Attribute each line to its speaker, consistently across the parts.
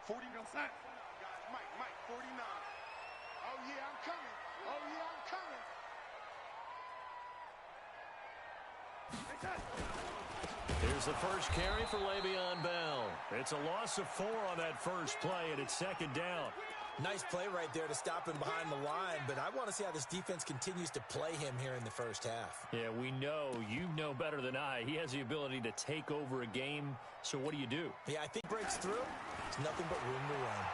Speaker 1: 40. Guys, Mike, 49. Oh, yeah, I'm coming. Oh, yeah, I'm coming.
Speaker 2: Here's the first carry for Le'Veon Bell. It's a loss of 4 on that first play, and it's second down.
Speaker 3: Nice play right there to stop him behind the line, but I want to see how this defense continues to play him here in the first half.
Speaker 2: Yeah, we know. You know better than I. He has the ability to take over a game, so what do you do?
Speaker 3: Yeah, I think breaks through. There's nothing but room to run.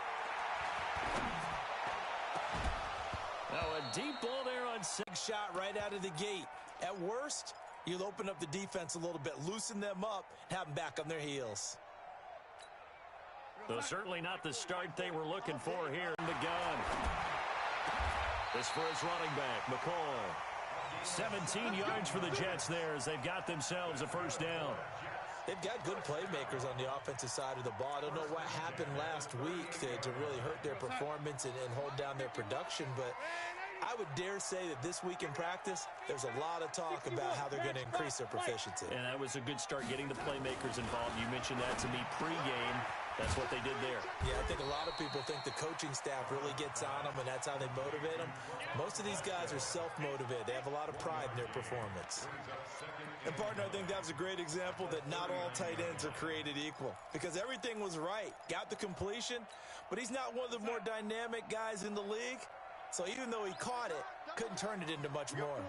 Speaker 2: Now a deep ball there on 6.
Speaker 3: Shot right out of the gate. At worst, you'll open up the defense a little bit, loosen them up, and have them back on their heels.
Speaker 2: Though certainly not the start they were looking for here in the gun. This for his running back, McCoy. 17 yards for the Jets there as they've got themselves a first down.
Speaker 3: They've got good playmakers on the offensive side of the ball. I don't know what happened last week to really hurt their performance and hold down their production, but I would dare say that this week in practice, there's a lot of talk about how they're going to increase their proficiency.
Speaker 2: And that was a good start getting the playmakers involved. You mentioned that to me pregame. That's what they did there.
Speaker 3: Yeah, I think a lot of people think the coaching staff really gets on them, and that's how they motivate them. Most of these guys are self-motivated. They have a lot of pride in their performance. And, partner, I think that was a great example that not all tight ends are created equal, because everything was right. Got the completion, but he's not one of the more dynamic guys in the league. So even though he caught it, couldn't turn it into much more.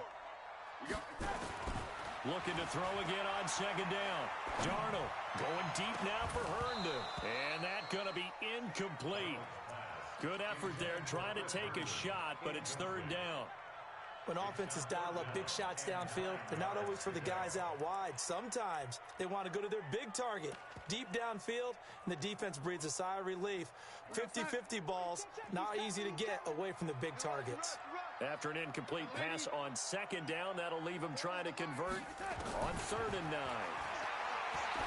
Speaker 2: Looking to throw again on second down. Darnold going deep now for Herndon. And that's going to be incomplete. Good effort there trying to take a shot, but it's third down.
Speaker 3: When offenses dial up big shots downfield, they're not always for the guys out wide. Sometimes they want to go to their big target, deep downfield, and the defense breathes a sigh of relief. 50-50 balls, not easy to get away from the big targets.
Speaker 2: After an incomplete pass on second down, that'll leave him trying to convert on 3rd and 9.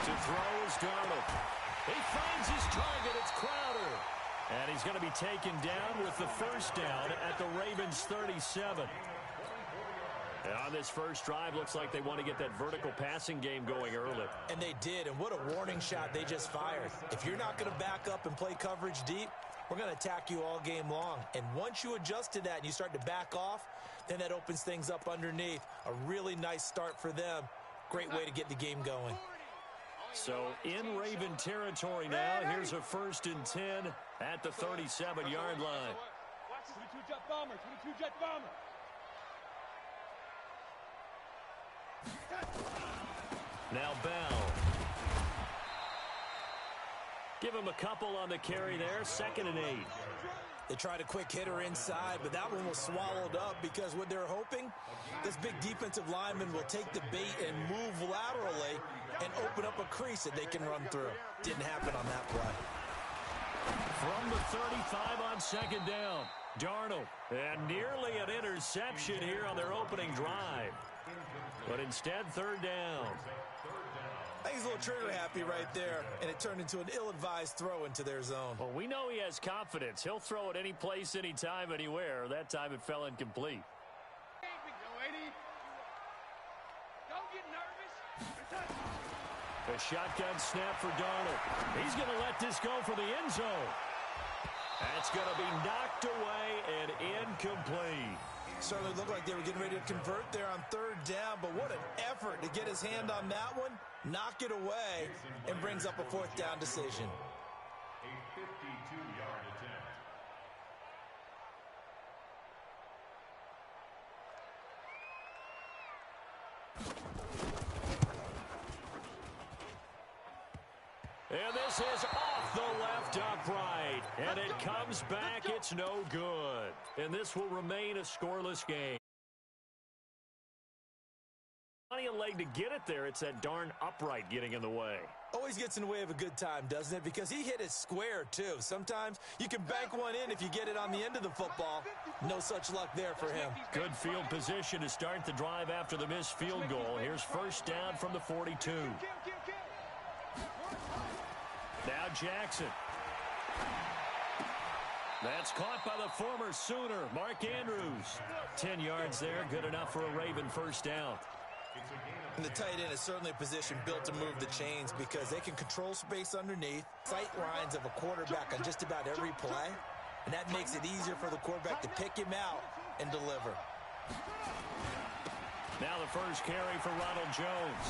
Speaker 2: To throw is Darnold. He finds his target. It's Crowder. And he's going to be taken down with the first down at the Ravens' 37. And on this first drive, looks like they want to get that vertical passing game going early.
Speaker 3: And they did, and what a warning shot they just fired. If you're not going to back up and play coverage deep, we're going to attack you all game long. And once you adjust to that and you start to back off, then that opens things up underneath. A really nice start for them. Great way to get the game going.
Speaker 2: So in Raven territory now, here's a 1st and 10 at the 37-yard line.
Speaker 1: 22 jet bomber, 22 jet bomber.
Speaker 2: Now Bell. Give him a couple on the carry there, 2nd and 8.
Speaker 3: They tried a quick hitter inside, but that one was swallowed up because what they're hoping, this big defensive lineman will take the bait and move laterally and open up a crease that they can run through. Didn't happen on that play.
Speaker 2: From the 35 on 2nd down, Darnold. And nearly an interception here on their opening drive. But instead, 3rd down.
Speaker 3: I think he's a little trigger happy right there, and it turned into an ill-advised throw into their zone.
Speaker 2: Well, we know he has confidence. He'll throw it any place, anytime, anywhere. That time it fell incomplete.
Speaker 1: Don't get nervous.
Speaker 2: A shotgun snap for Darnold. He's going to let this go for the end zone. That's going to be knocked away and incomplete.
Speaker 3: Certainly looked like they were getting ready to convert there on 3rd down, but what an effort to get his hand on that one, knock it away, and brings up a 4th down decision.
Speaker 4: A 52-yard attempt.
Speaker 2: And this is off the left upright. And it comes back. It's no good. And this will remain a scoreless game. Plenty of leg to get it there. It's that darn upright getting in the way.
Speaker 3: Always gets in the way of a good time, doesn't it? Because he hit it square, too. Sometimes you can bank one in if you get it on the end of the football. No such luck there for him.
Speaker 2: Good field position to start the drive after the missed field goal. Here's 1st down from the 42. Now Jackson. That's caught by the former Sooner, Mark Andrews. 10 yards there, good enough for a Raven 1st down.
Speaker 4: It's a gain of
Speaker 3: And the tight end is certainly a position built to move the chains because they can control space underneath, sight lines of a quarterback on just about every play, and that makes it easier for the quarterback to pick him out and deliver.
Speaker 2: Now the first carry for Ronald Jones.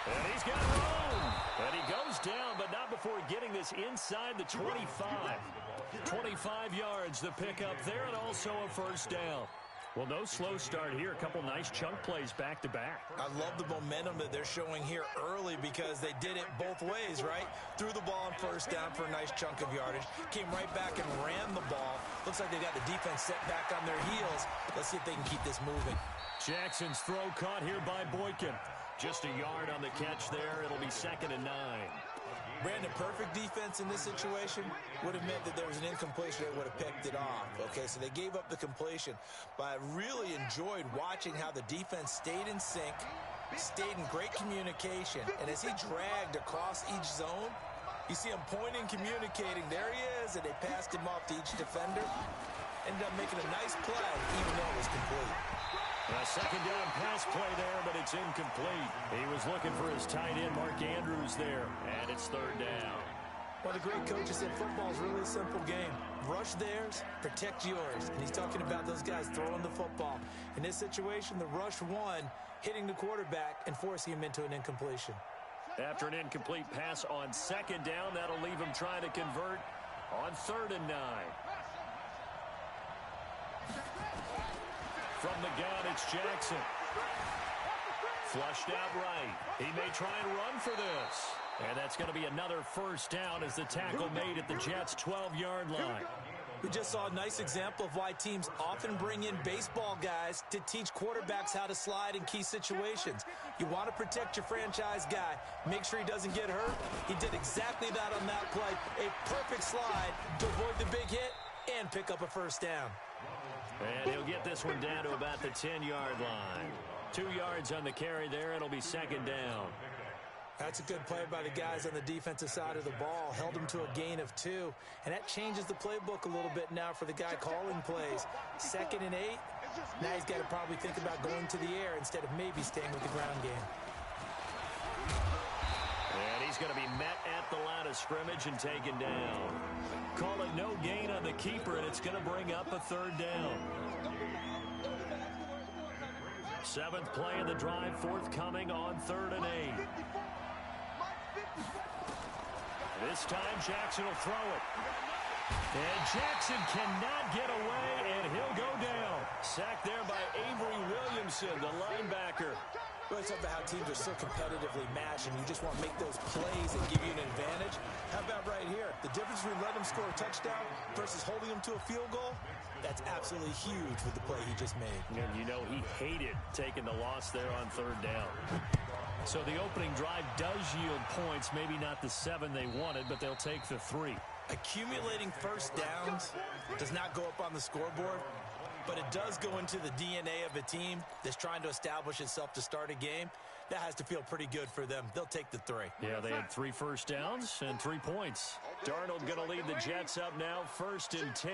Speaker 2: And he's got room. And he goes down, but not before getting this inside the 25. 25 yards, the pickup there, and also a first down. Well, no slow start here. A couple nice chunk plays back-to-back.
Speaker 3: I love the momentum that they're showing here early because they did it both ways, right? Threw the ball on first down for a nice chunk of yardage. Came right back and ran the ball. Looks like they got the defense set back on their heels. Let's see if they can keep this moving.
Speaker 2: Jackson's throw caught here by Boykin. Just a yard on the catch there. It'll be 2nd and 9.
Speaker 3: Brandon, perfect defense in this situation would have meant that there was an incompletion that would have picked it off. Okay, so they gave up the completion. But I really enjoyed watching how the defense stayed in sync, stayed in great communication. And as he dragged across each zone, you see him pointing, communicating. There he is, and they passed him off to each defender. Ended up making a nice play, even though it was complete.
Speaker 2: A second down pass play there, but it's incomplete. He was looking for his tight end, Mark Andrews, there, and it's 3rd down.
Speaker 3: Well, the great coach said football is really a simple game. Rush theirs, protect yours. And he's talking about those guys throwing the football. In this situation, the rush won, hitting the quarterback and forcing him into an incompletion.
Speaker 2: After an incomplete pass on 2nd down, that'll leave him trying to convert on 3rd and 9. From the gun, it's Jackson. Flushed out right. He may try and run for this. And that's going to be another first down as the tackle made at the Jets' 12-yard line.
Speaker 3: We just saw a nice example of why teams often bring in baseball guys to teach quarterbacks how to slide in key situations. You want to protect your franchise guy. Make sure he doesn't get hurt. He did exactly that on that play. A perfect slide to avoid the big hit and pick up a first down.
Speaker 2: And he'll get this one down to about the 10-yard line. 2 yards on the carry there. It'll be 2nd down.
Speaker 3: That's a good play by the guys on the defensive side of the ball. Held them to a gain of 2. And that changes the playbook a little bit now for the guy calling plays. 2nd and 8. Now he's got to probably think about going to the air instead of maybe staying with the ground game.
Speaker 2: And he's going to be met at the line of scrimmage and taken down. Call it no gain on the keeper, and it's going to bring up a 3rd down. 7th play of the drive, forthcoming on 3rd and 8. This time, Jackson will throw it. And Jackson cannot get away, and he'll go down. Sacked there by Avery Williamson, the linebacker.
Speaker 3: Well, it's about how teams are so competitively matched, and you just want to make those plays that give you an advantage. How about right here? The difference between letting them score a touchdown versus holding them to a field goal, that's absolutely huge with the play he just made.
Speaker 2: And you know he hated taking the loss there on 3rd down. So the opening drive does yield points, maybe not the 7 they wanted, but they'll take the 3.
Speaker 3: Accumulating first downs does not go up on the scoreboard, but it does go into the DNA of a team that's trying to establish itself to start a game. That has to feel pretty good for them. They'll take the 3.
Speaker 2: Yeah, they had 3 first downs and 3 points. Darnold going to lead the Jets up now, 1st and 10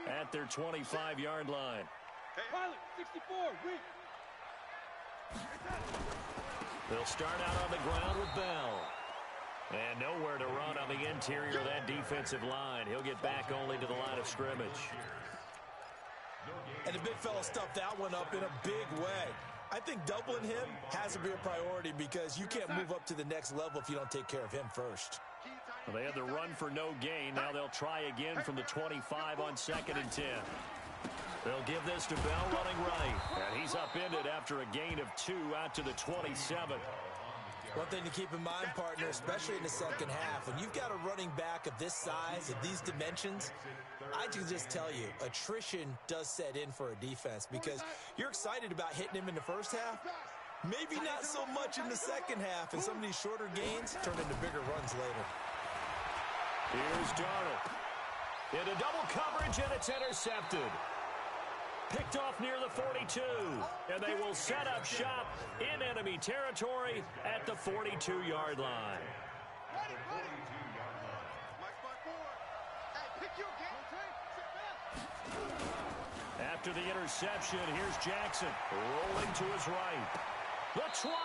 Speaker 2: at their 25-yard line.
Speaker 1: Pilot, 64, read.
Speaker 2: They'll start out on the ground with Bell. And nowhere to run on the interior of that defensive line. He'll get back only to the line of scrimmage.
Speaker 3: And the big fella stuffed that one up in a big way. I think doubling him has to be a priority because you can't move up to the next level if you don't take care of him first.
Speaker 2: Well, they had the run for no gain. Now they'll try again from the 25 on 2nd and 10. They'll give this to Bell running right. And he's upended after a gain of 2 out to the 27.
Speaker 3: One thing to keep in mind, partner, especially in the second half, when you've got a running back of this size, of these dimensions, I can just tell you, attrition does set in for a defense because you're excited about hitting him in the first half, maybe not so much in the second half, and some of these shorter gains turn into bigger runs later.
Speaker 2: Here's Darnold. Into double coverage, and it's intercepted. Picked off near the 42, and they will set up shop in enemy territory at the 42-yard line. after the interception. Here's Jackson rolling to his right. The 20.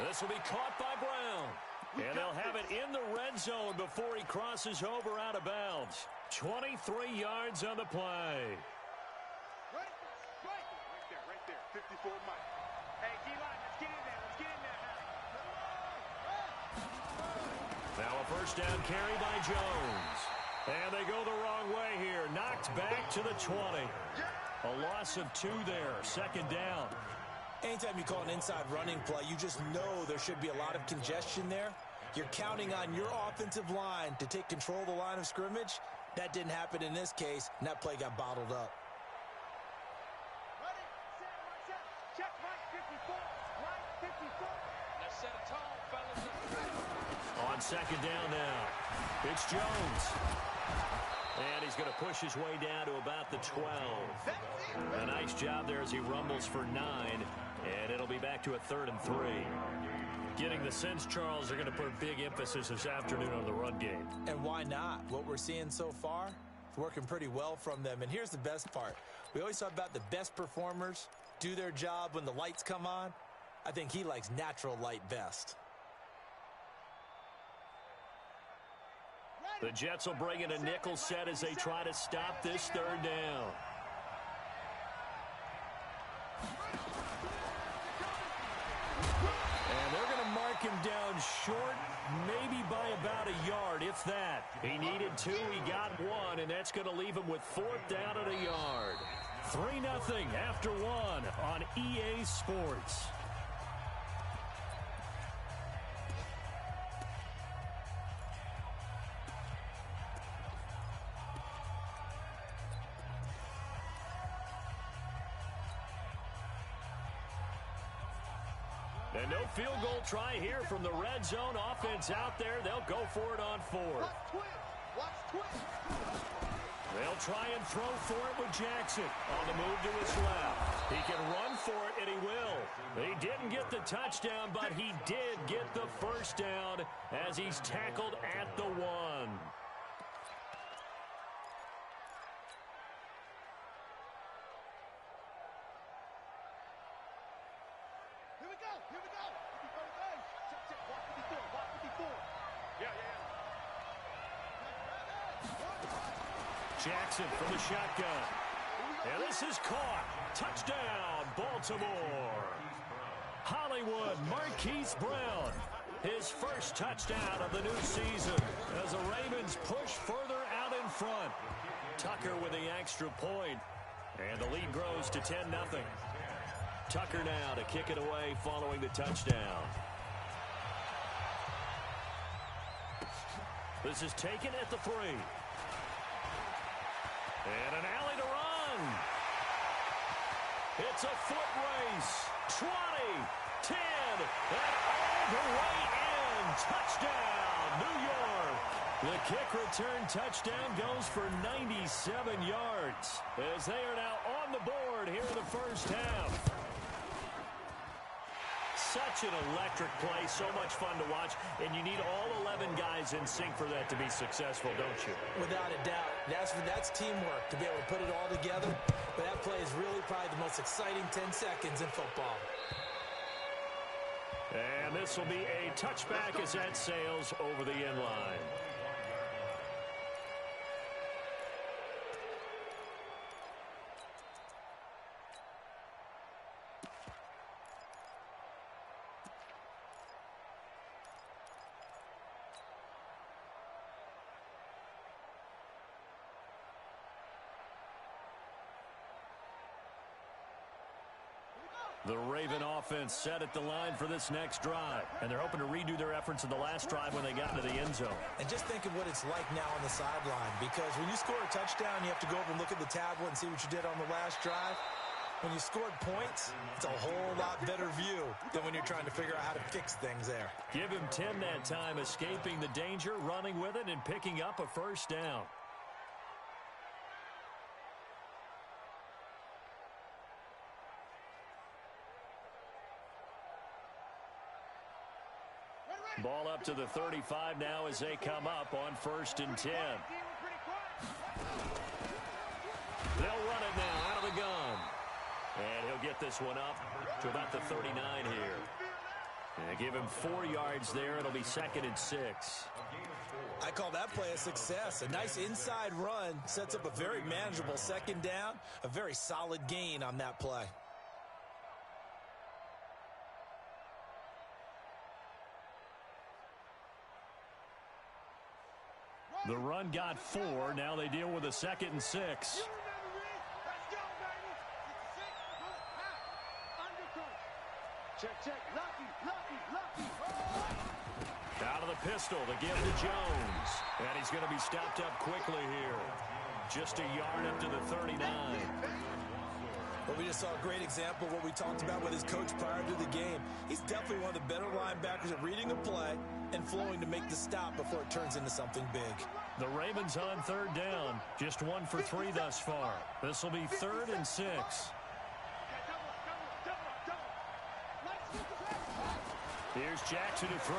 Speaker 2: This will be caught by Brown. And they'll have it in the red zone before he crosses over out of bounds. 23 yards on the play.
Speaker 1: Right there. 54 Mike. Hey, D-line, let's get in there. Let's get in there.
Speaker 2: Now a first down carry by Jones. And they go the wrong way here. Knocked back to the 20. A loss of 2 there. Second down.
Speaker 3: Anytime you call an inside running play, you just know there should be a lot of congestion there. You're counting on your offensive line to take control of the line of scrimmage. That didn't happen in this case, and that play got bottled up.
Speaker 1: Ready, set, check, right 54, right 54. Let's set a tone, fellas.
Speaker 2: On second down now, it's Jones. And he's going to push his way down to about the 12. A nice job there as he rumbles for 9. And it'll be back to a 3rd and 3. Getting the sense, Charles, they're going to put big emphasis this afternoon on the run game.
Speaker 3: And why not? What we're seeing so far, it's working pretty well from them. And here's the best part. We always talk about the best performers do their job when the lights come on. I think he likes natural light best.
Speaker 2: The Jets will bring in a nickel set as they try to stop this 3rd down. And they're going to mark him down short, maybe by about a yard, if that. He needed 2, he got 1, and that's going to leave him with 4th down at a yard. 3-0 after 1 on EA Sports. And no field goal try here from the red zone. Offense out there. They'll go for it on 4th.
Speaker 1: Watch twist.
Speaker 2: They'll try and throw for it with Jackson on the move to his left. He can run for it, and he will. He didn't get the touchdown, but he did get the first down as he's tackled at the 1.
Speaker 1: Here we go. Watch 54. Yeah.
Speaker 2: Jackson from the shotgun. And this is caught. Touchdown, Baltimore. Hollywood Marquise Brown. His first touchdown of the new season as the Ravens push further out in front. Tucker with the extra point. And the lead grows to 10-0. Tucker now to kick it away following the touchdown. This is taken at the 3. And an alley to run. It's a foot race. 20, 10, and all the way in. Touchdown, New York. The kick return touchdown goes for 97 yards as they are now on the board here in the first half. Such an electric play, so much fun to watch, and you need all 11 guys in sync for that to be successful, don't you?
Speaker 3: Without a doubt. That's teamwork to be able to put it all together. But that play is really probably the most exciting 10 seconds in football.
Speaker 2: And this will be a touchback as that sails over the end line. The Raven offense set at the line for this next drive. And they're hoping to redo their efforts in the last drive when they got into the end zone.
Speaker 3: And just think of what it's like now on the sideline. Because when you score a touchdown, you have to go over and look at the tablet and see what you did on the last drive. When you scored points, it's a whole lot better view than when you're trying to figure out how to fix things there.
Speaker 2: Give him 10 that time, escaping the danger, running with it, and picking up a first down. Ball up to the 35 now as they come up on 1st and 10. They'll run it now out of the get this one up to about the 39 here. And give him 4 yards there. It'll be 2nd and 6.
Speaker 3: I call that play a success. A nice inside run sets up a very manageable 2nd down. A very solid gain on that play.
Speaker 2: The run got 4. Now they deal with a 2nd and 6.
Speaker 1: Check. Lucky.
Speaker 2: Out of the pistol to give to Jones. And he's going to be stopped up quickly here. Just a yard up to the 39.
Speaker 3: Well, we just saw a great example of what we talked about with his coach prior to the game. He's definitely one of the better linebackers at reading a play and flowing to make the stop before it turns into something big.
Speaker 2: The Ravens on 3rd down. Just 1 for 3 thus far. This will be 3rd and 6. Here's Jackson to throw.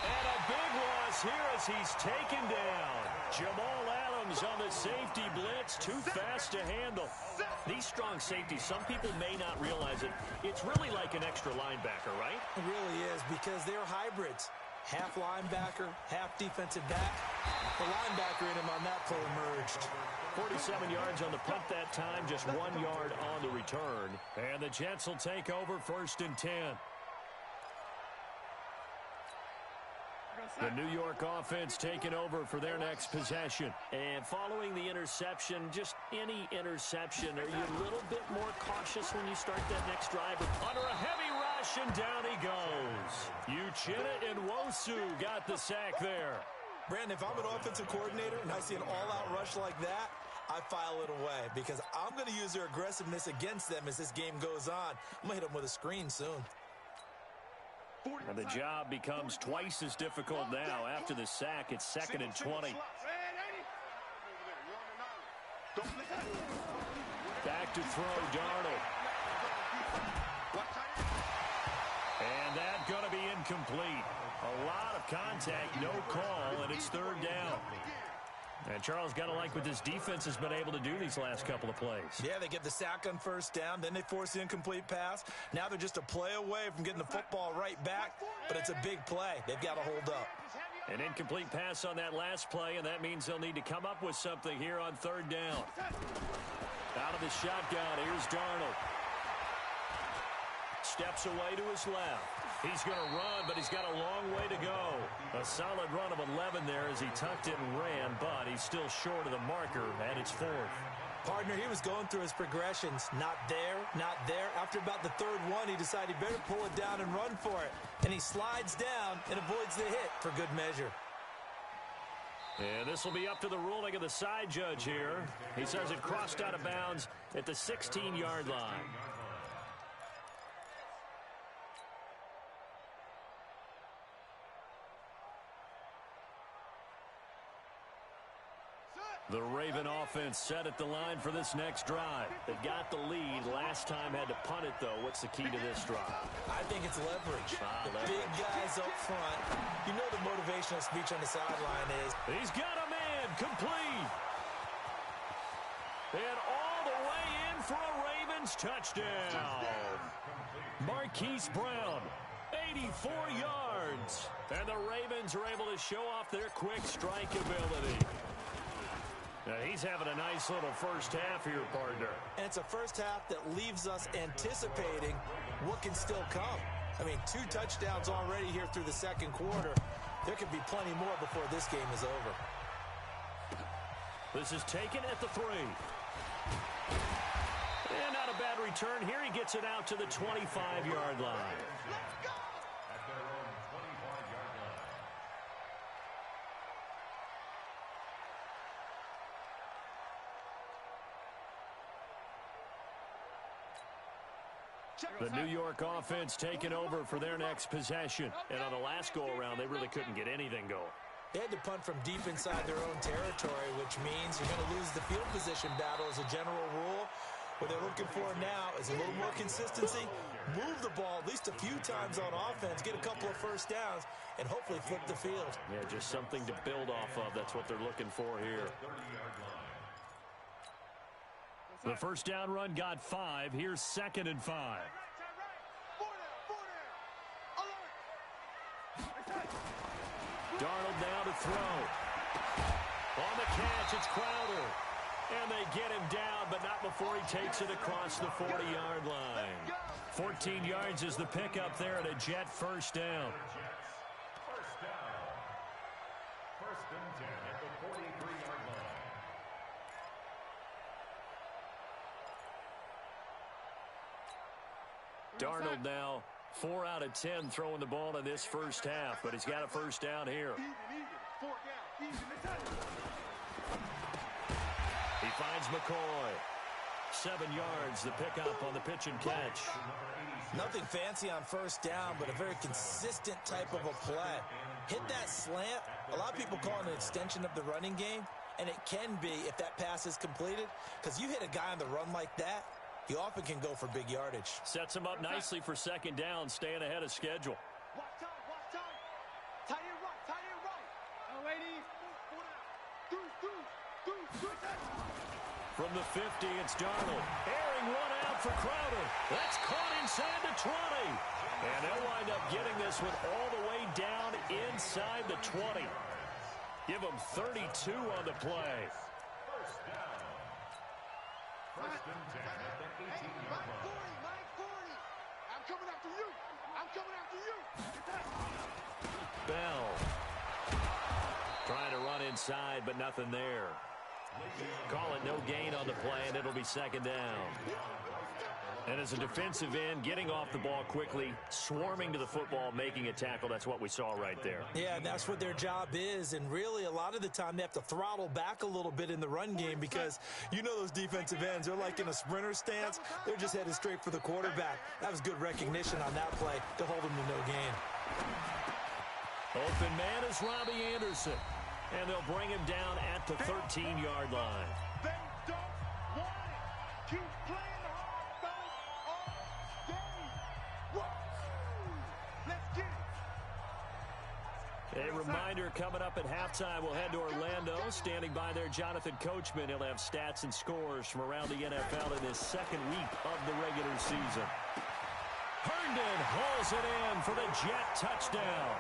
Speaker 2: And a big loss here as he's taken down. Jamal Adams on the safety blitz. Too fast to handle. These strong safeties, some people may not realize it. It's really like an extra linebacker, right?
Speaker 3: It really is, because they're hybrids. Half linebacker, half defensive back. The linebacker in him on that play emerged.
Speaker 2: 47 yards on the punt that time, just 1 yard on the return. And the Jets will take over 1st and 10. The New York offense taking over for their next possession. And following the interception, just any interception, are you a little bit more cautious when you start that next drive? Under a heavy rush, and down he goes. Uchenna and Nwosu got the sack there.
Speaker 3: Brandon, if I'm an offensive coordinator and I see an all-out rush like that, I file it away because I'm going to use their aggressiveness against them as this game goes on. I'm going to hit them with a screen soon.
Speaker 2: And the job becomes twice as difficult now. After the sack, it's 2nd and 20. Back to throw, Darnold. And that's going to be incomplete. A lot of contact, no call, and it's 3rd down. And Charles, got to like what this defense has been able to do these last couple of plays.
Speaker 3: Yeah, they get the sack on 1st down, then they force the incomplete pass. Now they're just a play away from getting the football right back, but it's a big play. They've got to hold up.
Speaker 2: An incomplete pass on that last play, and that means they'll need to come up with something here on 3rd down. Out of the shotgun, here's Darnold. Steps away to his left. He's going to run, but he's got a long way to go. A solid run of 11 there as he tucked it and ran, but he's still short of the marker, and it's 4th.
Speaker 3: Partner, he was going through his progressions. Not there, not there. After about the 3rd one, he decided he better pull it down and run for it. And he slides down and avoids the hit for good measure.
Speaker 2: And this will be up to the ruling of the side judge here. He says it crossed out of bounds at the 16-yard line. The Raven offense set at the line for this next drive. They've got the lead. Last time had to punt it, though. What's the key to this drive?
Speaker 3: I think it's leverage.
Speaker 2: Leverage.
Speaker 3: Big guys up front. You know the motivational speech on the sideline is.
Speaker 2: He's got a man complete. And all the way in for a Ravens touchdown. Marquise Brown, 84 yards. And the Ravens are able to show off their quick strike ability. Now, he's having a nice little first half here, partner.
Speaker 3: And it's a first half that leaves us anticipating what can still come. I mean, 2 touchdowns already here through the 2nd quarter. There could be plenty more before this game is over.
Speaker 2: This is taken at the 3. And not a bad return here. He gets it out to the 25-yard line. The New York offense taking over for their next possession. And on the last go-around, they really couldn't get anything going.
Speaker 3: They had to punt from deep inside their own territory, which means you're going to lose the field position battle as a general rule. What they're looking for now is a little more consistency, move the ball at least a few times on offense, get a couple of first downs, and hopefully flip the field.
Speaker 2: Yeah, just something to build off of. That's what they're looking for here. The first down run got 5. Here's 2nd and 5. Darnold now to throw. On the catch, it's Crowder. And they get him down, but not before he takes it across the 40-yard line. 14 yards is the pickup there at a Jet first down.
Speaker 4: First down. 1st and 10 at the 43-yard line.
Speaker 2: Darnold now 4 out of 10 throwing the ball in this first half, but he's got a first down here. He finds McCoy. 7 yards, the pickup on the pitch and catch.
Speaker 3: Nothing fancy on first down, but a very consistent type of a play. Hit that slant. A lot of people call it an extension of the running game, and it can be if that pass is completed, because you hit a guy on the run like that, he often can go for big yardage.
Speaker 2: Sets him up nicely for 2nd down, staying ahead of schedule.
Speaker 1: Watch time. Tie it right. Oh, ladies.
Speaker 2: From the 50, it's Darnold. Airing one out for Crowder. That's caught inside the 20. And they'll wind up getting this one all the way down inside the 20. Give them 32 on the play.
Speaker 4: First down. 1st and 10 at the 18-yard line.
Speaker 1: Mike 40. I'm coming after you.
Speaker 2: Bell. Trying to run inside, but nothing there. Call it no gain on the play, and it'll be 2nd down. And as a defensive end, getting off the ball quickly, swarming to the football, making a tackle, that's what we saw right there.
Speaker 3: Yeah, and that's what their job is, and really a lot of the time they have to throttle back a little bit in the run game because you know those defensive ends, they're like in a sprinter stance. They're just headed straight for the quarterback. That was good recognition on that play to hold them to no gain.
Speaker 2: Open man is Robbie Anderson. And they'll bring him down at the 13-yard line.
Speaker 1: They don't want it. Keep playing hard, fellas, all game. Let's get it.
Speaker 2: A reminder coming up at halftime, we'll head to Orlando. Standing by there, Jonathan Coachman. He'll have stats and scores from around the NFL in this 2nd week of the regular season. Herndon hauls it in for the Jet touchdown.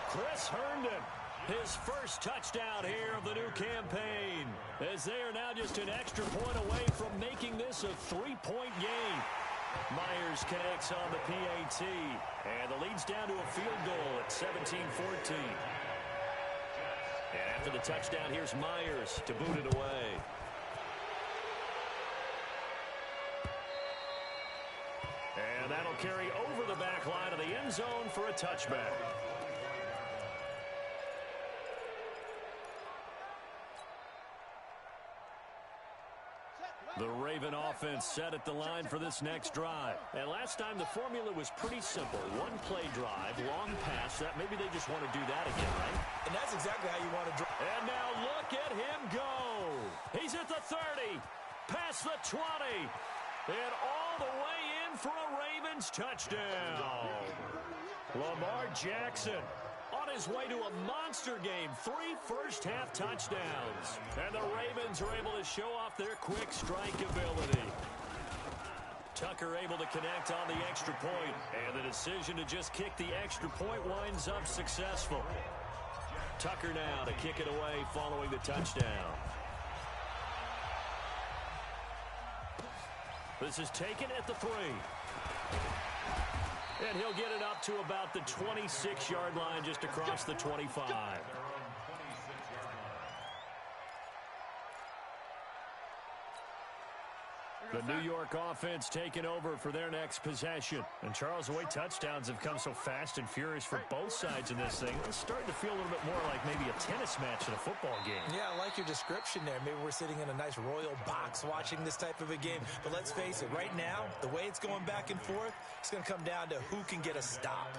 Speaker 2: Chris Herndon. His first touchdown here of the new campaign, as they are now just an extra point away from making this a 3-point game. Myers connects on the PAT, and the lead's down to a field goal at 17-14. And after the touchdown, here's Myers to boot it away. And that'll carry over the back line of the end zone for a touchback. The Raven offense set at the line for this next drive. And last time the formula was pretty simple. One play drive, long pass. That maybe they just want to do that again, right?
Speaker 3: And that's exactly how you want to drive.
Speaker 2: And now look at him go. He's at the 30, past the 20, and all the way in for a Ravens touchdown. Lamar Jackson on his way to a monster game. 3 first-half touchdowns. And the Ravens are able to show off their quick strike ability. Tucker able to connect on the extra point. And the decision to just kick the extra point winds up successful. Tucker now to kick it away following the touchdown. This is taken at the 3. And he'll get it up to about the 26-yard line, just across the 25. The New York offense taking over for their next possession. And Charles, the way touchdowns have come so fast and furious for both sides in this thing, it's starting to feel a little bit more like maybe a tennis match in a football game.
Speaker 3: Yeah, I like your description there. Maybe we're sitting in a nice royal box watching this type of a game. But let's face it, right now, the way it's going back and forth, it's going to come down to who can get a stop.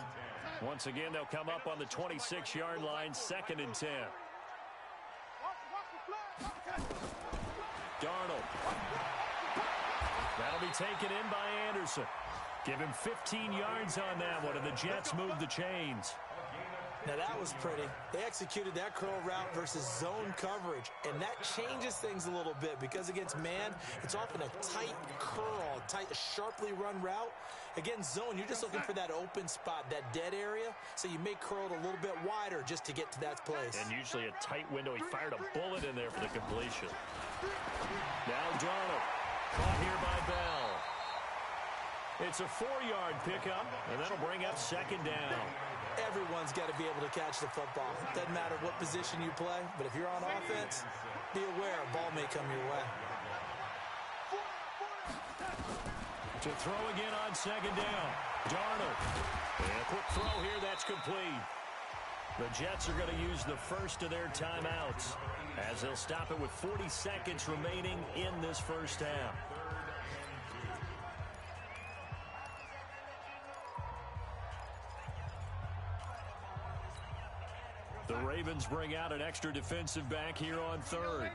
Speaker 2: Once again, they'll come up on the 26-yard line, 2nd and 10. Darnold. That'll be taken in by Anderson. Give him 15 yards on that one, and the Jets move the chains.
Speaker 3: Now that was pretty. They executed that curl route versus zone coverage, and that changes things a little bit because against man, it's often a tight curl, a sharply run route. Against zone, you're just looking for that open spot, that dead area, so you may curl it a little bit wider just to get to that place.
Speaker 2: And usually a tight window. He fired a bullet in there for the completion. Now Darnold, caught here by Bell. It's a 4-yard pickup, and that'll bring up second down.
Speaker 3: Everyone's got to be able to catch the football. Doesn't matter what position you play, but if you're on offense, be aware a ball may come your way.
Speaker 2: To throw again on second down. Darnold. And a quick throw here, that's complete. The Jets are going to use the first of their timeouts as they'll stop it with 40 seconds remaining in this first half. The Ravens bring out an extra defensive back here on third.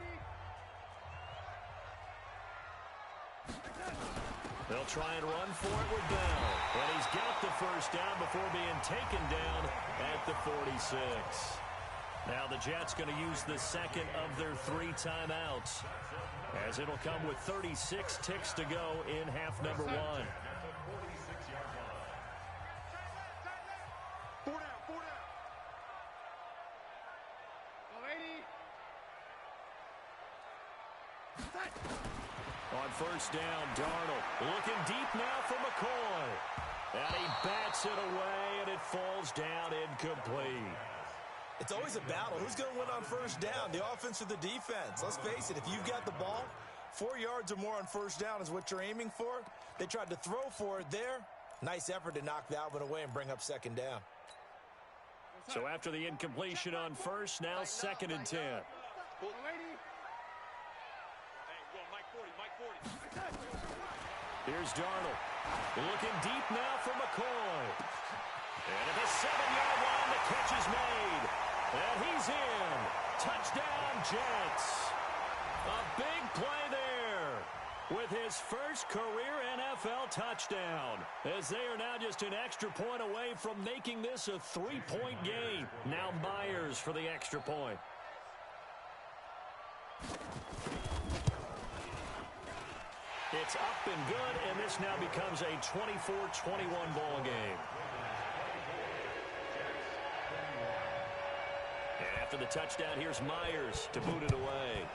Speaker 2: They'll try and run for it with Bell. And he's got the first down before being taken down at the 46. Now the Jets going to use the second of their 3 timeouts, as it'll come with 36 ticks to go in half number 1. On first down, Darnold looking deep now for McCoy. And he bats it away, and it falls down incomplete.
Speaker 3: It's always a battle. Who's going to win on first down, the offense or the defense? Let's face it, if you've got the ball, 4 yards or more on first down is what you're aiming for. They tried to throw for it there. Nice effort to knock that one away and bring up second down.
Speaker 2: So after the incompletion on first, now second and 10. Here's Darnold. Looking deep now for McCoy. And at the 7-yard line, the catch is made. And he's in. Touchdown, Jets. A big play there with his first career NFL touchdown, as they are now just an extra point away from making this a 3-point game. Now Myers for the extra point. It's up and good, and this now becomes a 24-21 ball game. And after the touchdown, here's Myers to boot it away.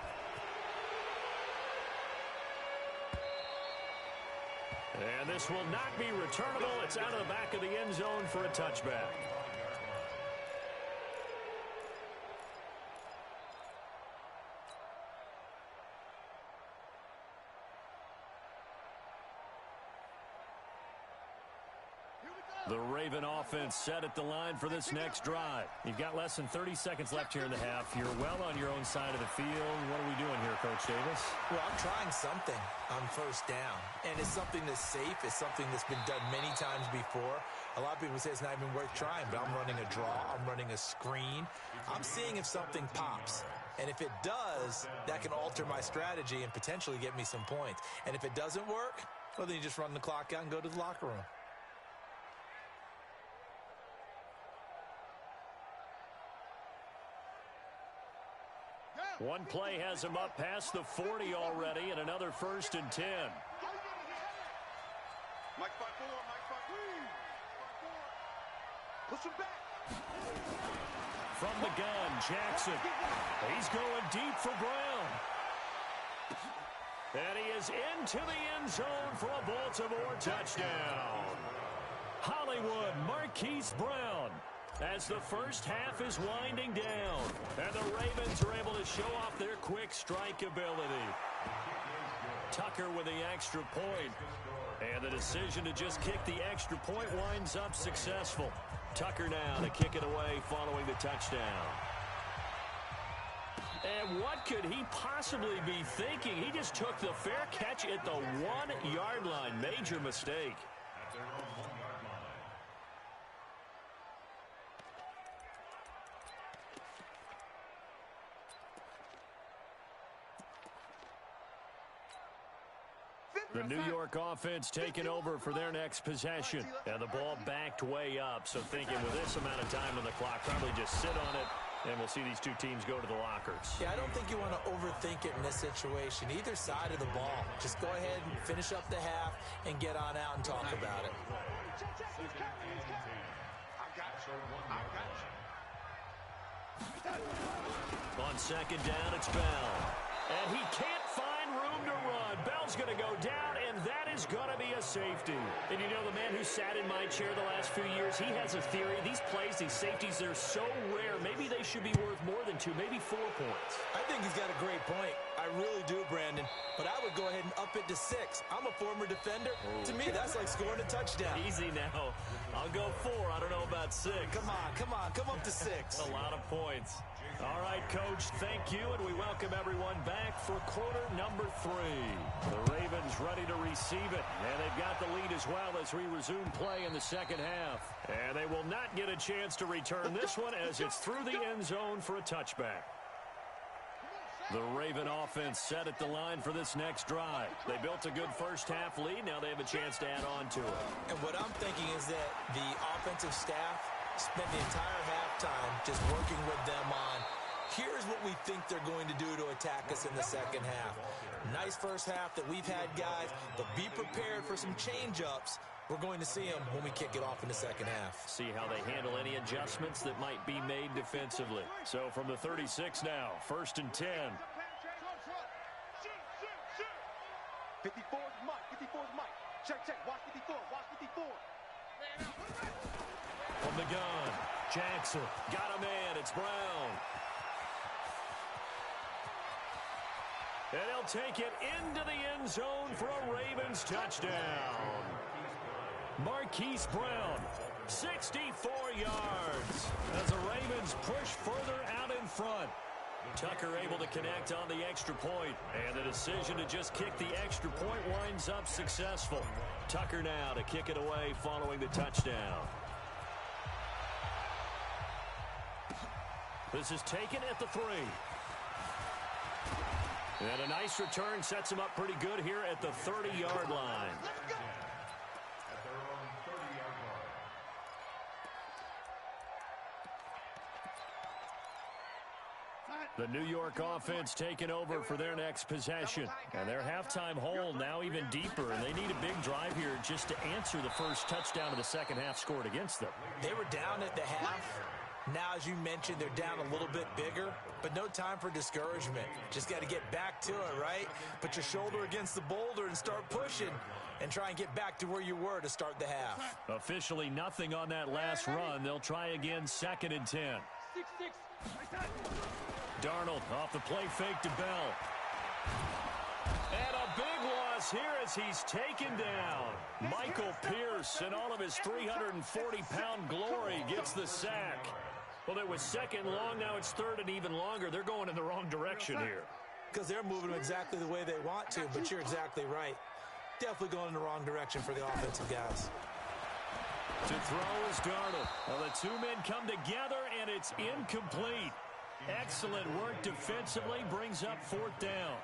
Speaker 2: And this will not be returnable. It's out of the back of the end zone for a touchback. The Raven offense set at the line for this next drive. You've got less than 30 seconds left here in the half. You're well on your own side of the field. What are we doing here, Coach Davis?
Speaker 3: Well, I'm trying something on first down, and it's something that's safe. It's something that's been done many times before. A lot of people say it's not even worth trying, but I'm running a draw. I'm running a screen. I'm seeing if something pops. And if it does, that can alter my strategy and potentially get me some points. And if it doesn't work, well, then you just run the clock out and go to the locker room.
Speaker 2: One play has him up past the 40 already, and another 1st and 10.
Speaker 1: Mike 5-4, Mike 5-4. Push him back.
Speaker 2: From the gun, Jackson. He's going deep for Brown. And he is into the end zone for a Baltimore touchdown. Hollywood Marquise Brown, as the first half is winding down, and the Ravens are able to show off their quick strike ability. Tucker with the extra point, and the decision to just kick the extra point winds up successful. Tucker now to kick it away following the touchdown. And what could he possibly be thinking? He just took the fair catch at the 1-yard line. Major mistake. The New York offense taking over for their next possession. And the ball backed way up. So thinking with this amount of time on the clock, probably just sit on it, and we'll see these two teams go to the lockers.
Speaker 3: Yeah, I don't think you want to overthink it in this situation. Either side of the ball. Just go ahead and finish up the half and get on out and talk about it.
Speaker 2: On second down, it's Bell. And he can't find room to run. Bell's going to go down, and that is going to be a safety. And you know, the man who sat in my chair the last few years, he has a theory. These plays, these safeties, they're so rare. Maybe they should be worth more than 2, maybe 4 points.
Speaker 3: I think he's got a great point. I really do, Brandon. But I would go ahead and up it to 6. I'm a former defender. Oh. To me, that's like scoring a touchdown.
Speaker 2: Easy now. I'll go 4. I don't know about 6.
Speaker 3: Come up to 6.
Speaker 2: A lot of points. All right, Coach, thank you, and we welcome everyone back for quarter number 3. The Ravens ready to receive it, and they've got the lead as well as we resume play in the second half. And they will not get a chance to return this one as it's through the end zone for a touchback. The Raven offense set at the line for this next drive. They built a good first half lead. Now they have a chance to add on to it.
Speaker 3: And what I'm thinking is that the offensive staff spent the entire halftime just working with them on, here's what we think they're going to do to attack us in the second half. Nice first half that we've had, guys, but be prepared for some change-ups. We're going to see them when we kick it off in the second half.
Speaker 2: See how they handle any adjustments that might be made defensively. So from the 36 now, 1st and 10.
Speaker 1: 54's Mike. 54's Mike. Check. Watch 54. Watch 54.
Speaker 2: From the gun, Jackson got a man. It's Brown. And he'll take it into the end zone for a Ravens touchdown. Marquise Brown, 64 yards as the Ravens push further out in front. Tucker able to connect on the extra point, and the decision to just kick the extra point winds up successful. Tucker now to kick it away following the touchdown. This is taken at the 3. And a nice return sets him up pretty good here at the 30-yard line.
Speaker 4: At their own 30-yard line.
Speaker 2: The New York offense taking over for their next possession. And their halftime hole now even deeper, and they need a big drive here just to answer the first touchdown of the second half scored against them.
Speaker 3: They were down at the half. Now, as you mentioned, they're down a little bit bigger, but no time for discouragement. Just got to get back to it, right? Put your shoulder against the boulder and start pushing and try and get back to where you were to start the half.
Speaker 2: Officially nothing on that last run. They'll try again, 2nd and 10.
Speaker 1: 6-6.
Speaker 2: Darnold off the play fake to Bell. And a big loss here as he's taken down. Michael Pierce, in all of his 340-pound glory, gets the sack. Well, it was 2nd long, now it's 3rd and even longer. They're going in the wrong direction here.
Speaker 3: Because they're moving them exactly the way they want to, but you're exactly right. Definitely going in the wrong direction for the offensive guys.
Speaker 2: To throw is Darnold. Well, the two men come together, and it's incomplete. Excellent work defensively, brings up 4th down.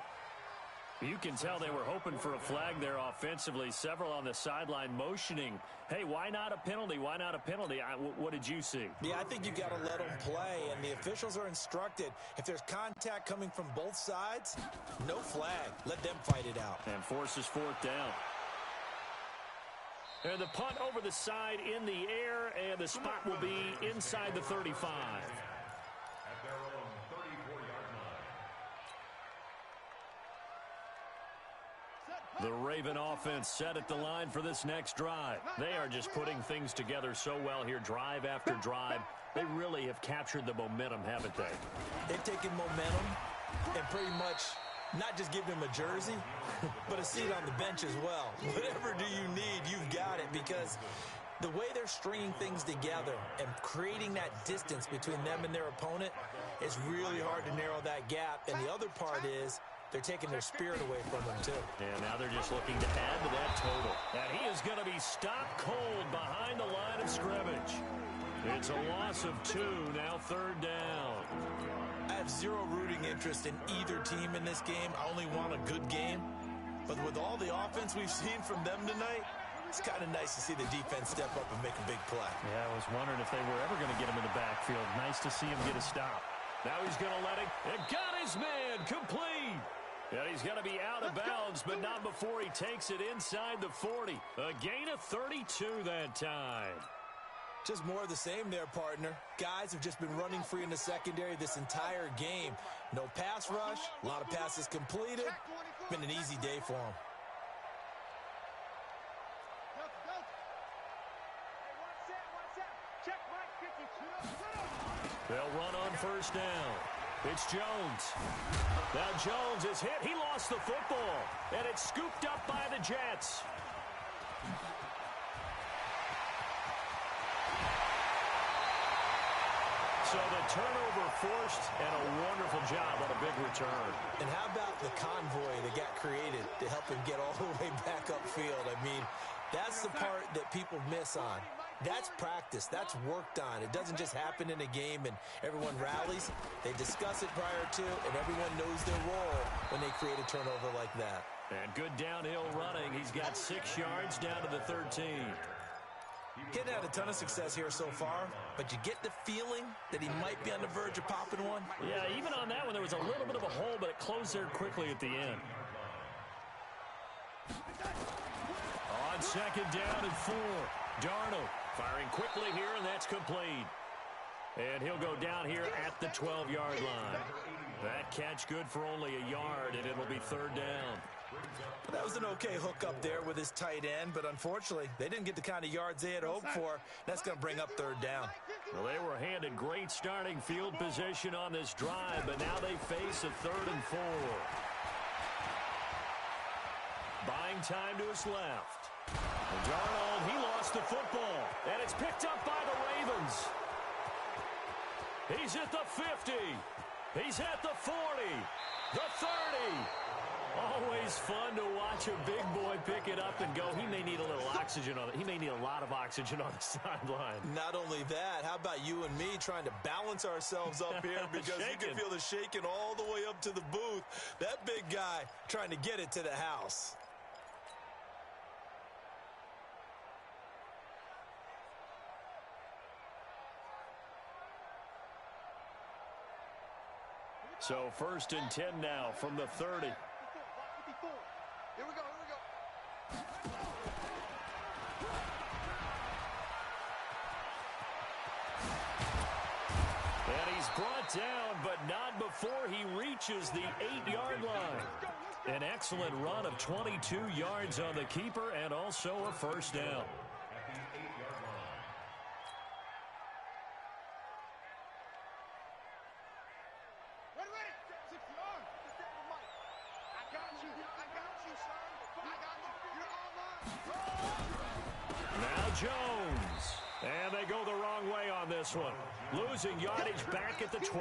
Speaker 2: You can tell they were hoping for a flag there offensively. Several on the sideline motioning, hey, why not a penalty? Why not a penalty? What did you see?
Speaker 3: Yeah, I think you got to let them play, and the officials are instructed. If there's contact coming from both sides, no flag. Let them fight it out.
Speaker 2: And forces 4th down. And the punt over the side in the air, and the spot will be inside the 35.
Speaker 4: At their own 34-yard line.
Speaker 2: The Raven offense set at the line for this next drive. They are just putting things together so well here, drive after drive. They really have captured the momentum, haven't they?
Speaker 3: They've taken momentum and pretty much not just give him a jersey, but a seat on the bench as well. Whatever do you need, you've got it, because the way they're stringing things together and creating that distance between them and their opponent is really hard to narrow that gap. And the other part is they're taking their spirit away from them, too.
Speaker 2: And now they're just looking to add to that total. And he is going to be stopped cold behind the line of scrimmage. It's a loss of 2, now 3rd down.
Speaker 3: I have zero rooting interest in either team in this game. I only want a good game. But with all the offense we've seen from them tonight, it's kind of nice to see the defense step up and make a big play.
Speaker 2: Yeah, I was wondering if they were ever going to get him in the backfield. Nice to see him get a stop. Now he's going to let it. And got his man complete. And he's going to be out of bounds, but not before he takes it inside the 40. A gain of 32 that time.
Speaker 3: Just more of the same there, partner. Guys have just been running free in the secondary this entire game. No pass rush, a lot of passes completed. Been an easy day for them.
Speaker 2: They'll run on first down. It's Jones. Now Jones is hit. He lost the football, and it's scooped up by the Jets. So the turnover forced, and a wonderful job on a big return.
Speaker 3: And how about the convoy that got created to help him get all the way back upfield? I mean, that's the part that people miss on. That's practice. That's worked on. It doesn't just happen in a game and everyone rallies. They discuss it prior to, and everyone knows their role when they create a turnover like that.
Speaker 2: And good downhill running. He's got 6 yards down to the 13.
Speaker 3: Getting had a ton of success here so far, but you get the feeling that he might be on the verge of popping one.
Speaker 2: Yeah, even on that one, there was a little bit of a hole, but it closed there quickly at the end. On second down and 4, Darnold firing quickly here, and that's complete. And he'll go down here at the 12-yard line. That catch good for only a yard, and it'll be 3rd down.
Speaker 3: That was an okay hook up there with his tight end, but unfortunately, they didn't get the kind of yards they had hoped for. That's going to bring up 3rd down.
Speaker 2: Well, they were handed great starting field position on this drive, but now they face a 3rd and 4. Buying time to his left. And Darnold, he lost the football, and it's picked up by the Ravens. He's at the 50. He's at the 40. The 30. Always fun to watch a big boy pick it up and go. He may need a little oxygen on it. He may need a lot of oxygen on the sideline.
Speaker 3: Not only that, how about you and me trying to balance ourselves up here because you can feel the shaking all the way up to the booth. That big guy trying to get it to the house.
Speaker 2: So 1st and 10 now from the 30.
Speaker 1: Here we go.
Speaker 2: And he's brought down, but not before he reaches the 8-yard line. An excellent run of 22 yards on the keeper and also a 1st down. Jones. And they go the wrong way on this one. Losing yardage back at the 12.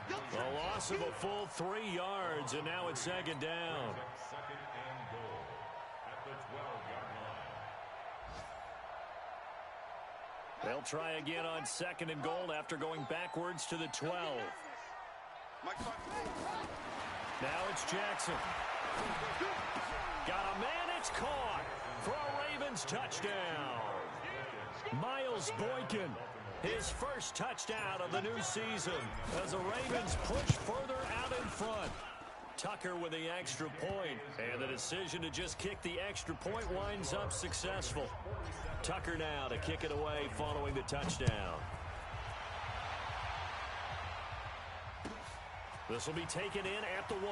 Speaker 2: A loss of a full 3 yards, and now it's 2nd down.
Speaker 4: Second and goal at the 12-yard line.
Speaker 2: They'll try again on 2nd and goal after going backwards to the 12. Now it's Jackson. Got a man, it's caught for a Ravens touchdown. Miles Boykin, his first touchdown of the new season as the Ravens push further out in front. Tucker with the extra point, and the decision to just kick the extra point winds up successful. Tucker now to kick it away following the touchdown. This will be taken in at the 1.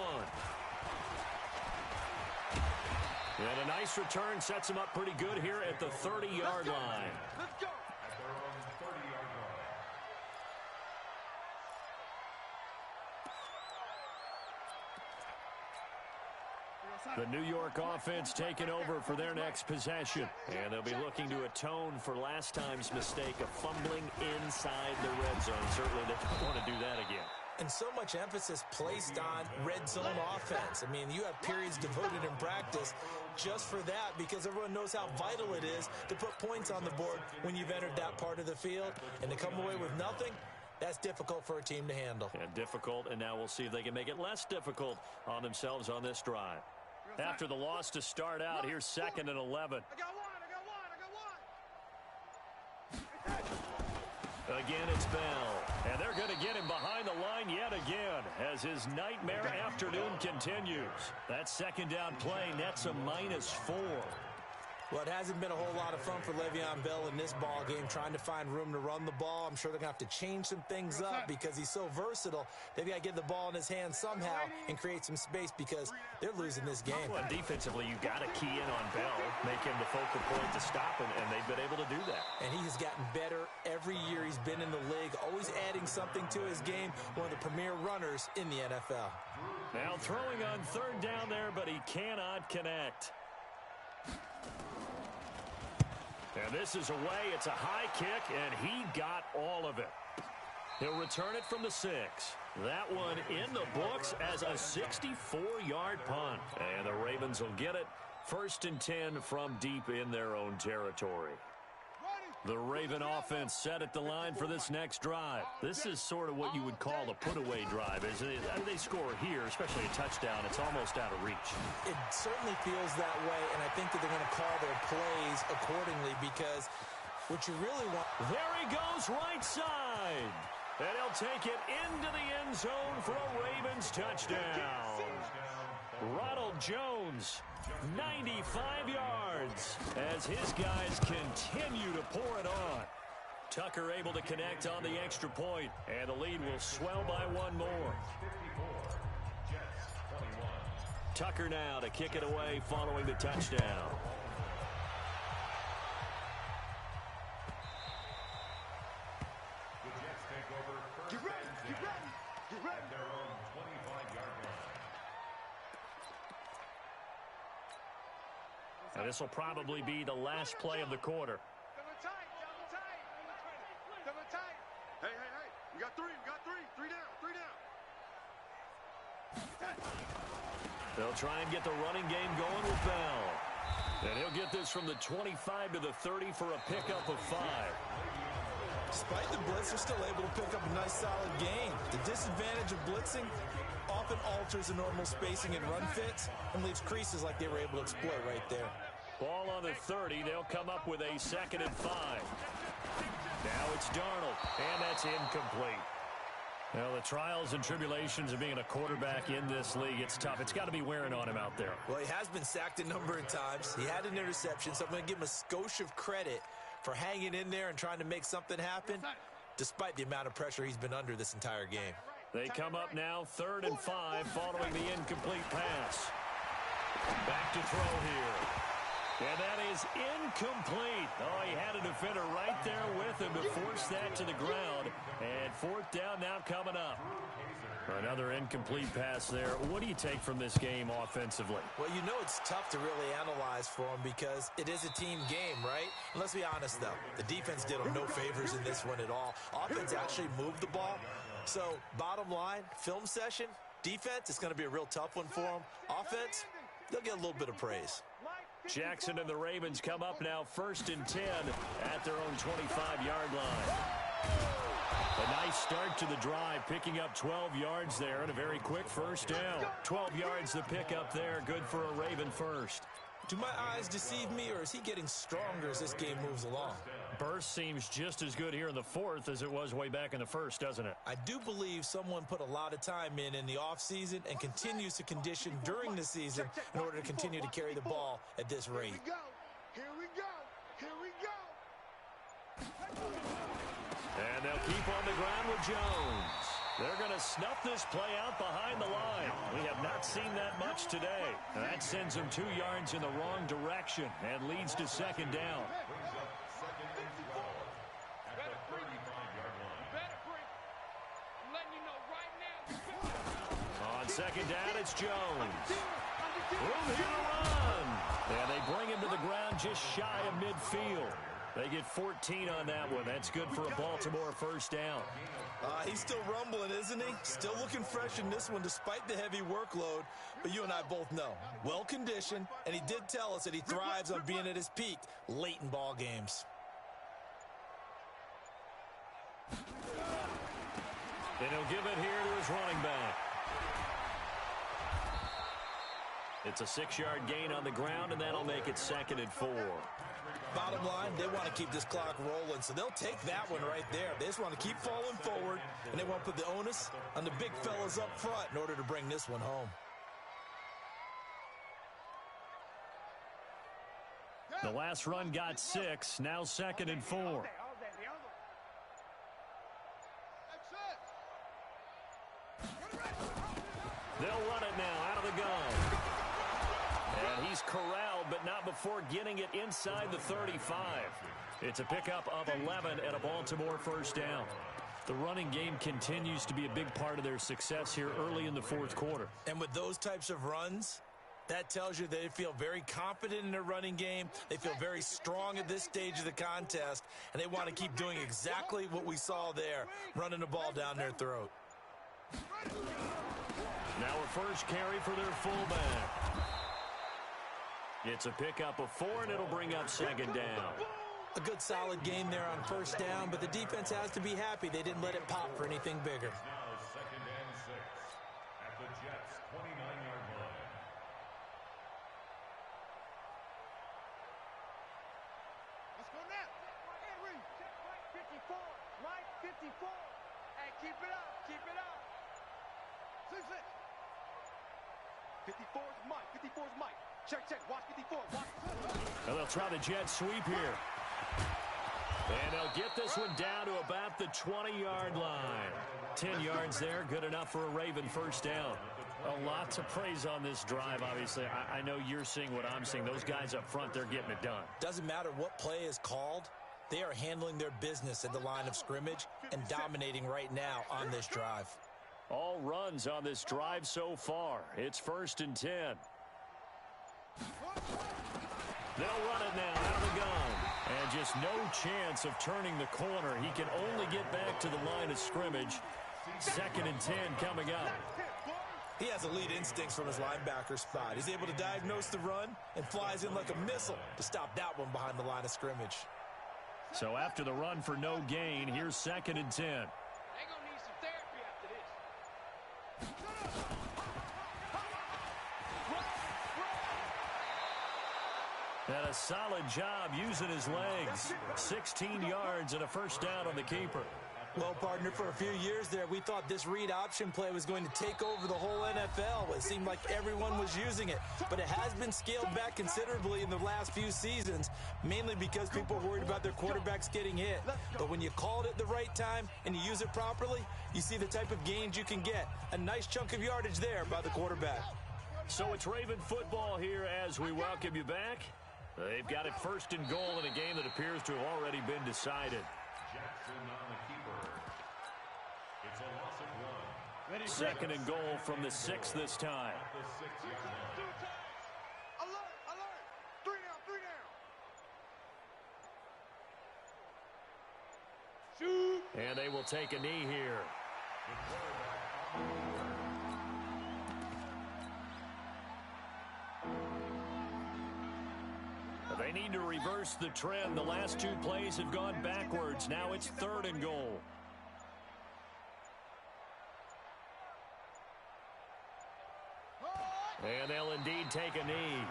Speaker 2: And a nice return sets him up pretty good here at the 30-yard line.
Speaker 1: Let's go.
Speaker 4: At their own 30-yard
Speaker 2: The
Speaker 4: line.
Speaker 2: New York offense taking over for their next possession. And they'll be looking to atone for last time's mistake of fumbling inside the red zone. Certainly they don't want to do that again.
Speaker 3: And so much emphasis placed on red zone offense. I mean, you have periods devoted in practice just for that because everyone knows how vital it is to put points on the board when you've entered that part of the field. And to come away with nothing, that's difficult for a team to handle.
Speaker 2: And difficult, and now we'll see if they can make it less difficult on themselves on this drive. after the loss to start out. Here's 2nd and 11.
Speaker 1: I got one.
Speaker 2: Again, it's Bell. And they're going to get him behind the line yet again as his nightmare afternoon continues. That 2nd down play nets a -4.
Speaker 3: Well, it hasn't been a whole lot of fun for Le'Veon Bell in this ball game, trying to find room to run the ball. I'm sure they're going to have to change some things up because he's so versatile. They've got to get the ball in his hands somehow and create some space because they're losing this game.
Speaker 2: Well, defensively, you've got to key in on Bell, make him the focal point to stop him, and they've been able to do that.
Speaker 3: And he has gotten better every year he's been in the league, always adding something to his game, one of the premier runners in the NFL.
Speaker 2: Now throwing on 3rd down there, but he cannot connect. And this is away. It's a high kick, and he got all of it. He'll return it from the 6. That one in the books as a 64-yard punt. And the Ravens will get it. 1st and 10 from deep in their own territory. The Raven offense set at the line for this next drive. This is sort of what you would call a put-away drive. As they score here, especially a touchdown, it's almost out of reach.
Speaker 3: It certainly feels that way, and I think that they're going to call their plays accordingly because what you really want...
Speaker 2: There he goes right side. And he'll take it into the end zone for a Ravens touchdown. Ronald Jones, 95 yards, as his guys continue to pour it on. Tucker able to connect on the extra point, and the lead will swell by 1 more. Tucker now to kick it away following the touchdown.
Speaker 1: Get ready.
Speaker 4: Their own 25-yard line.
Speaker 2: And this will probably be the last play of the quarter.
Speaker 1: Double tight. Hey. We got 3. Three down.
Speaker 2: They'll try and get the running game going with Bell. And he'll get this from the 25 to the 30 for a pickup of 5.
Speaker 3: Despite the blitz, they're still able to pick up a nice, solid gain. The disadvantage of blitzing often alters the normal spacing and run fits and leaves creases like they were able to exploit right there.
Speaker 2: Ball on the 30. They'll come up with a 2nd and 5. Now it's Darnold, and that's incomplete. Well, the trials and tribulations of being a quarterback in this league, it's tough. It's got to be wearing on him out there.
Speaker 3: Well, he has been sacked a number of times. He had an interception, so I'm going to give him a skosh of credit for hanging in there and trying to make something happen, despite the amount of pressure he's been under this entire game.
Speaker 2: They come up now 3rd and 5 following the incomplete pass. Back to throw here. And that is incomplete. Oh, he had a defender right there with him to force that to the ground. And 4th down now coming up. Another incomplete pass there. What do you take from this game offensively?
Speaker 3: Well, you know it's tough to really analyze for him because it is a team game, right? And let's be honest, though. The defense did him no favors in this one at all. Offense actually moved the ball. So, bottom line, film session, defense, it's going to be a real tough one for them. Offense, they'll get a little bit of praise.
Speaker 2: Jackson and the Ravens come up now 1st and 10 at their own 25-yard line. A nice start to the drive, picking up 12 yards there and a very quick 1st down. 12 yards to pick up there, good for a Raven first.
Speaker 3: Do my eyes deceive me, or is he getting stronger as this game moves along?
Speaker 2: Burst seems just as good here in the 4th as it was way back in the 1st, doesn't it?
Speaker 3: I do believe someone put a lot of time in the offseason and continues to condition during the season in order to continue to carry the ball at this rate.
Speaker 1: Here we go.
Speaker 2: And they'll keep on the ground with Jones. They're going to snuff this play out behind the line. We have not seen that much today. That sends them 2 yards in the wrong direction and leads to 2nd down. On 2nd down, it's Jones. Room here to run. And they bring him to the ground just shy of midfield. They get 14 on that one. That's good for a Baltimore 1st down.
Speaker 3: He's still rumbling, isn't he? Still looking fresh in this one despite the heavy workload. But you and I both know, well-conditioned, and he did tell us that he thrives on being at his peak late in ball games.
Speaker 2: And he'll give it here to his running back. It's a 6-yard gain on the ground, and that'll make it 2nd and 4.
Speaker 3: Bottom line, they want to keep this clock rolling, so they'll take that one right there. They just want to keep falling forward, and they want to put the onus on the big fellas up front in order to bring this one home.
Speaker 2: The last run got 6, now 2nd and 4. They'll run it now out of the gun. And he's corralled, but not before getting it inside the 35. It's a pickup of 11 and a Baltimore first down. The running game continues to be a big part of their success here early in the 4th quarter.
Speaker 3: And with those types of runs, that tells you they feel very confident in their running game. They feel very strong at this stage of the contest, and they want to keep doing exactly what we saw there, running the ball down their throat.
Speaker 2: Now a first carry for their fullback. It's a pickup of 4, and it'll bring up 2nd down.
Speaker 3: A good solid game there on first down, but the defense has to be happy they didn't let it pop for anything bigger.
Speaker 4: Now 2nd and 6 at the Jets' 29-yard line.
Speaker 1: Let's go now. Henry, check right 54. Right 54. Hey, keep it up. Keep it up. 54's Mike. 54's Mike. Check. Watch 54. Watch.
Speaker 2: And they'll try the jet sweep here. And they'll get this one down to about the 20-yard line. 10 yards there, good enough for a Raven first down. A lot to praise on this drive, obviously. I know you're seeing what I'm seeing. Those guys up front, they're getting it done.
Speaker 3: Doesn't matter what play is called. They are handling their business at the line of scrimmage and dominating right now on this drive.
Speaker 2: All runs on this drive so far. It's 1st and 10. They'll run it now out of the gun. And just no chance of turning the corner. He can only get back to the line of scrimmage. 2nd and 10 coming up.
Speaker 3: He has elite instincts from his linebacker spot. He's able to diagnose the run and flies in like a missile to stop that one behind the line of scrimmage.
Speaker 2: So after the run for no gain, here's 2nd and 10.
Speaker 1: They're going to need some therapy after this.
Speaker 2: And a solid job using his legs. 16 yards and a first down on the keeper.
Speaker 3: Well, partner, for a few years there, we thought this read option play was going to take over the whole NFL. It seemed like everyone was using it. But it has been scaled back considerably in the last few seasons, mainly because people are worried about their quarterbacks getting hit. But when you call it at the right time and you use it properly, you see the type of gains you can get. A nice chunk of yardage there by the quarterback.
Speaker 2: So it's Raven football here as we welcome you back. They've got it 1st and goal in a game that appears to have already been decided.
Speaker 4: Jackson on the keeper. It's a loss of 1.
Speaker 2: 2nd and goal from the 6 this time.
Speaker 4: At the 6-yard line.
Speaker 1: Alert. 3 down. Shoot.
Speaker 2: And they will take a knee here. They need to reverse the trend. The last 2 plays have gone backwards. Now it's 3rd and goal. And they'll indeed take a knee.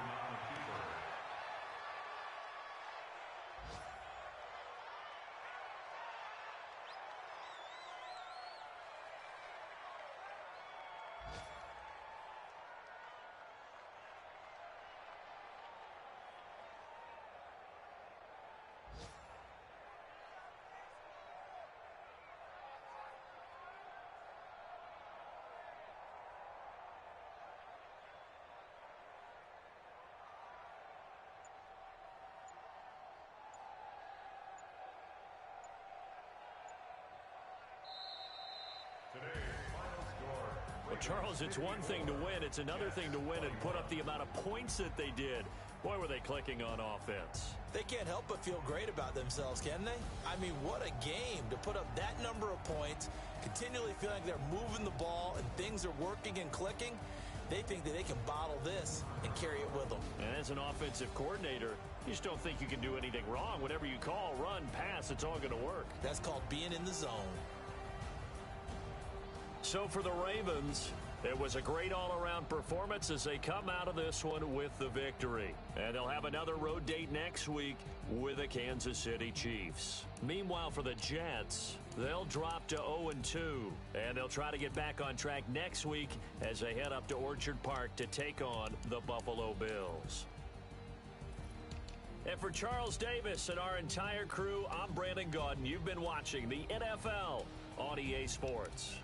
Speaker 2: Well, Charles, it's one thing to win. It's another thing to win and put up the amount of points that they did. Boy, were they clicking on offense.
Speaker 3: They can't help but feel great about themselves, can they? I mean, what a game to put up that number of points, continually feeling like they're moving the ball and things are working and clicking. They think that they can bottle this and carry it with them.
Speaker 2: And as an offensive coordinator, you just don't think you can do anything wrong. Whatever you call, run, pass, it's all going to work.
Speaker 3: That's called being in the zone.
Speaker 2: So for the Ravens, It was a great all-around performance as they come out of this one with the victory. And they'll have another road date next week with the Kansas City Chiefs. Meanwhile, for the Jets, they'll drop to 0-2. And they'll try to get back on track next week as they head up to Orchard Park to take on the Buffalo Bills. And for Charles Davis and our entire crew, I'm Brandon Gaudin. You've been watching the NFL on EA Sports.